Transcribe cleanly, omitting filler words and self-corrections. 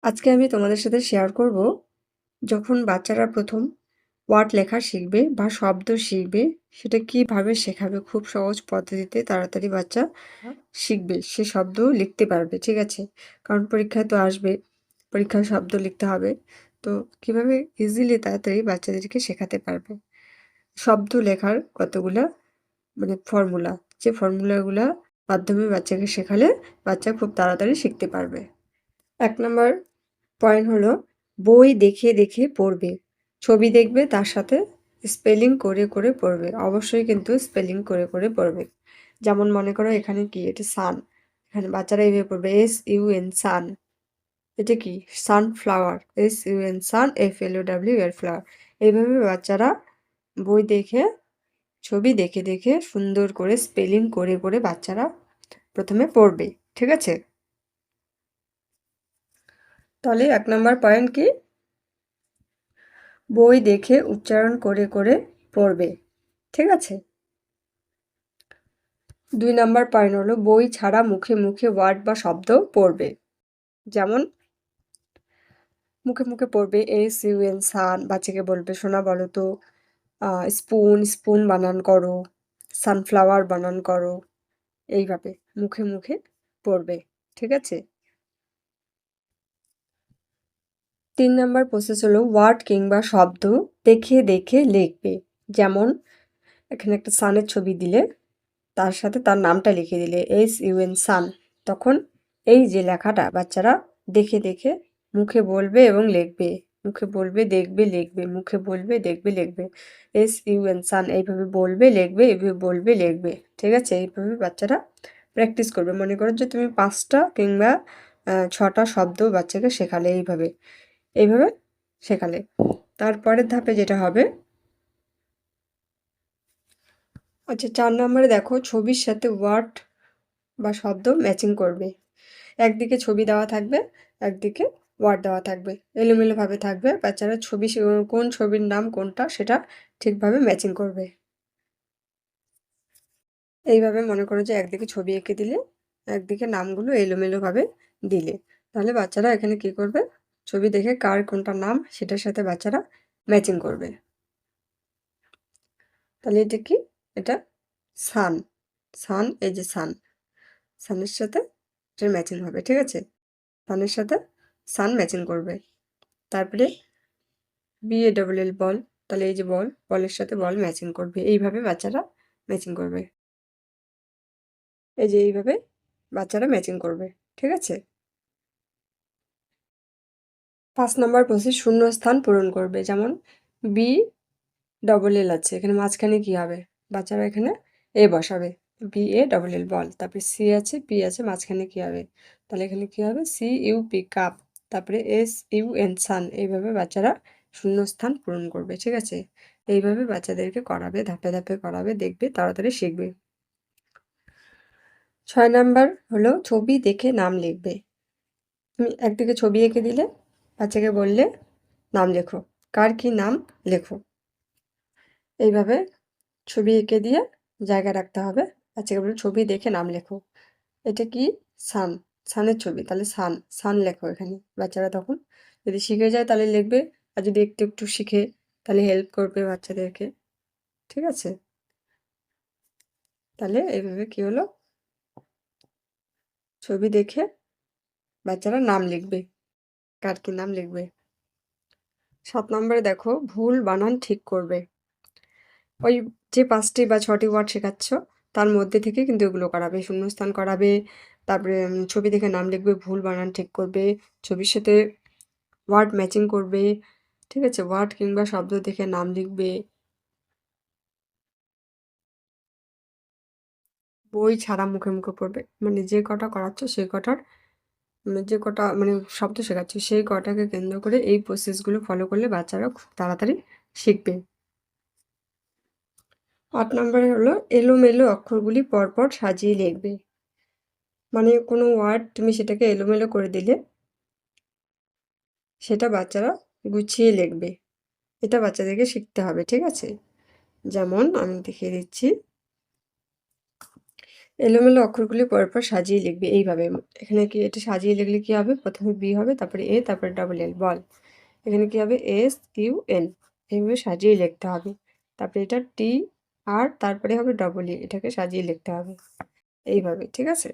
আজকে আমি তোমাদের সাথে শেয়ার করব যখন বাচ্চারা প্রথম ওয়ার্ড লেখা শিখবে বা শব্দ শিখবে সেটা কিভাবে শেখাবে খুব সহজ পদ্ধতিতে তাড়াতাড়ি বাচ্চা শিখবে সে শব্দ লিখতে পারবে ঠিক আছে কারণ পরীক্ষায় তো আসবে পরীক্ষায় শব্দ লিখতে হবে তো কিভাবে ইজিলি তাড়াতাড়ি বাচ্চাদেরকে শেখাতে পারবে শব্দ লেখার কতগুলা ফর্মুলা যে ফর্মুলাগুলা মাধ্যমে বাচ্চাকে শেখালে বাচ্চা খুব তাড়াতাড়ি শিখতে পারবে 1 নম্বর পয়েন্ট হলো বই দেখে দেখে পড়বে ছবি দেখবে তার সাথে স্পেলিং করে করে পড়বে অবশ্যই কিন্তু স্পেলিং করে করে পড়বে যেমন মনে করো এখানে কি এটা সান এখানে বাচ্চারা এইভাবে পড়বে SUN সান এটা কি সানফ্লাওয়ার SUN সান FLOWER ফ্লাওয়ার এইভাবে বাচ্চারা বই দেখে ছবি দেখে দেখে সুন্দর করে স্পেলিং করে করে বাচ্চারা প্রথমে পড়বে ঠিক আছে তাহলে 1 নম্বর পয়েন্ট কি বই দেখে উচ্চারণ করে করে পড়বে ঠিক আছে 2 নম্বর পয়েন্ট হলো বই ছাড়া মুখে মুখে ওয়ার্ড বা শব্দ পড়বে যেমন মুখে মুখে পড়বে SUN সান বাচ্চাকে বলবে শোনা বলো তো স্পুন স্পুন বানান করো সানফ্লাওয়ার বানান করো এইভাবে মুখে মুখে পড়বে ঠিক আছে 3 নম্বর প্রসেস হলো ওয়ার্ড কিংবা শব্দ দেখে দেখে লিখবে যেমন এখানে একটা সানের ছবি দিলে তার সাথে তার নামটা লিখে দিলে SUN সান তখন এই যে লেখাটা বাচ্চারা দেখে দেখে মুখে বলবে এবং লিখবে মুখে বলবে দেখবে লিখবে মুখে বলবে দেখবে লিখবে SUN সান এইভাবে বলবে লিখবে এইভাবে বলবে লিখবে ঠিক আছে এইভাবে বাচ্চারা প্র্যাকটিস করবে মনে করো যে তুমি 5টা কিংবা 6টা শব্দ বাচ্চাকে শেখালে এইভাবে এইভাবে শেখালে তারপরের ধাপে যেটা হবে আচ্ছা 4 নম্বরে দেখো ছবির সাথে ওয়ার্ড বা শব্দ ম্যাচিং করবে একদিকে ছবি দেওয়া থাকবে একদিকে ওয়ার্ড দেওয়া থাকবে এলোমেলোভাবে থাকবে বাচ্চারা ছবি কোন ছবির নাম কোনটা সেটা ঠিকভাবে ম্যাচিং করবে এইভাবে মনে করো যে একদিকে ছবি এঁকে দিলে একদিকে নামগুলো এলোমেলোভাবে দিলে তাহলে বাচ্চারা এখানে কি করবে ছবি দেখে কার কোনটা নাম সেটার সাথে বাচ্চারা ম্যাচিং করবে তাহলে এটা কি এটা সান সান এই যে সান সানের সাথে এটার ম্যাচিং হবে ঠিক আছে সানের সাথে সান ম্যাচিং করবে তারপরে BALL বল তাহলে এই যে বল বলের সাথে বল ম্যাচিং করবে এইভাবে বাচ্চারা ম্যাচিং করবে এই যে এইভাবে বাচ্চারা ম্যাচিং করবে ঠিক আছে 5 নম্বর প্রসেস শূন্যস্থান পূরণ করবে যেমন BLL আছে এখানে মাঝখানে কি হবে বাচ্চারা এখানে এ বসাবে BALL বল তারপরে C আছে P আছে মাঝখানে কি হবে তাহলে এখানে কি হবে CUP কাপ তারপরে SUN সান এইভাবে বাচ্চারা শূন্যস্থান পূরণ করবে ঠিক আছে এইভাবে বাচ্চাদেরকে করাবে ধাপে ধাপে করাবে দেখবে তাড়াতাড়ি শিখবে 6 নাম্বার হলো ছবি দেখে নাম লিখবে তুমি একদিকে ছবি এঁকে দিলে বাচ্চাকে বললে নাম লেখো কার কি নাম লেখো এইভাবে ছবি এঁকে দিয়ে জায়গা রাখতে হবে বাচ্চাকে বলে ছবি দেখে নাম লেখো এটা কি সান সানের ছবি তাহলে সান সান লেখো এখানে বাচ্চারা তখন যদি শিখে যায় তাহলে লিখবে আর যদি একটু একটু শিখে তাহলে হেল্প করবে বাচ্চাদেরকে ঠিক আছে তাহলে এইভাবে কি হলো ছবি দেখে বাচ্চারা নাম লিখবে কার কি নাম লিখবে 7 নম্বরে দেখো ভুল বানান ঠিক করবে ওই যে 5টি বা 6টি ওয়ার্ড শেখাচ্ছ তার মধ্যে থেকে কিন্তু এগুলো করাবে শূন্যস্থান করাবে তারপরে ছবি দেখে নাম লিখবে ভুল বানান ঠিক করবে ছবির সাথে ওয়ার্ড ম্যাচিং করবে ঠিক আছে ওয়ার্ড কিংবা শব্দ দেখে নাম লিখবে বই ছাড়া মুখে মুখে পড়বে মানে যে কটা করাচ্ছ সেই কটার যে কটা শব্দ শেখাচ্ছ সেই কটাকে কেন্দ্র করে এই প্রসেসগুলো ফলো করলে বাচ্চারা খুব তাড়াতাড়ি শিখবে 8 নম্বরে হলো এলোমেলো অক্ষরগুলি পরপর সাজিয়ে লিখবে মানে কোনো ওয়ার্ড তুমি সেটাকে এলোমেলো করে দিলে সেটা বাচ্চারা গুছিয়ে লিখবে এটা বাচ্চাদেরকে শিখতে হবে ঠিক আছে যেমন আমি দেখিয়ে দিচ্ছি এলোমেলো অক্ষরগুলি পরপর সাজিয়ে লিখবি এইভাবে। এখানে কি এটা সাজিয়ে লিখলে কি হবে? প্রথমে বি হবে, তারপরে এ, তারপরে ডাবল এল, বল। এখানে কি হবে? এস ইউ এন, এইভাবে সাজিয়ে লিখতে হবে। তারপরে এটা টি আর তারপরে হবে ডবল ই, এটাকে সাজিয়ে লিখতে হবে এইভাবে, ঠিক আছে?